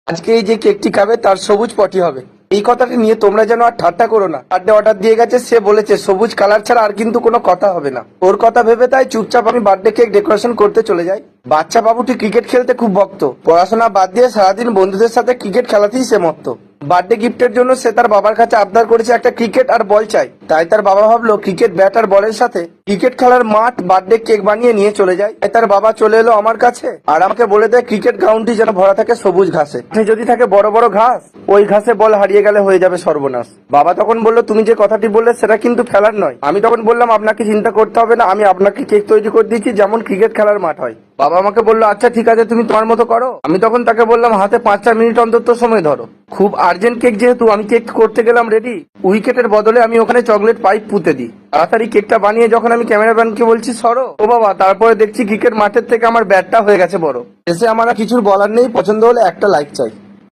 আজকে এই যে কেকটি খাবে তার সবুজ পটি হবে। এই কথাটি নিয়ে তোমরা যেন আর ঠাট্টা করো না। বার্থডে অর্ডার দিয়ে গেছে, সে বলেছে সবুজ কালার ছাড়া আর কিন্তু কোনো কথা হবে না। ওর কথা ভেবে তাই চুপচাপ আমি বার্থডে কেক ডেকোরেশন করতে চলে যাই। বাচ্চা বাবুটি ক্রিকেট খেলতে খুব ভক্ত, পড়াশোনা বাদ দিয়ে সারাদিন বন্ধুদের সাথে ক্রিকেট খেলাতেই সে মত্ত। বার্থডে গিফটের জন্য সে তার বাবার কাছে আবদার করেছে একটা ক্রিকেট আর বল চাই। তাই তার বাবা ভাবলো ক্রিকেট ব্যাট আর বলের সাথে ক্রিকেট খেলার মাঠ বার্থডে কেক বানিয়ে নিয়ে চলে যায়। তাই তার বাবা চলে এলো আমার কাছে আর আমাকে বলে দেয় ক্রিকেট গ্রাউন্ডটি যেন ভরা থাকে সবুজ ঘাসে। যদি থাকে বড় বড় ঘাস, ওই ঘাসে বল হারিয়ে গেলে হয়ে যাবে সর্বনাশ। বাবা তখন বললো তুমি যে কথাটি বললে সেটা কিন্তু খেলার নয়। আমি তখন বললাম আপনাকে চিন্তা করতে হবে না, আমি আপনাকে কেক তৈরি করে দিচ্ছি যেমন ক্রিকেট খেলার মাঠ হয়। বাবা আমাকে বললো আচ্ছা ঠিক আছে, তুমি তোমার মতো করো। আমি তখন তাকে বললাম হাতে 5-4 মিনিট অন্তত সময় ধরো। খুব আর্জেন্ট কেক যেহেতু আমি কেক করতে গেলাম রেডি। উইকেটের বদলে আমি ওখানে চকলেট পাইপ পুঁতে দিই। তাড়াতাড়ি কেকটা বানিয়ে যখন আমি ক্যামেরাম্যানকে বলছি সরো, ও বাবা, তারপরে দেখছি ক্রিকেট মাঠের থেকে আমার ব্যাটটা হয়ে গেছে বড়। এসে আমার আর কিছুর বলার নেই, পছন্দ হলে একটা লাইক চাই।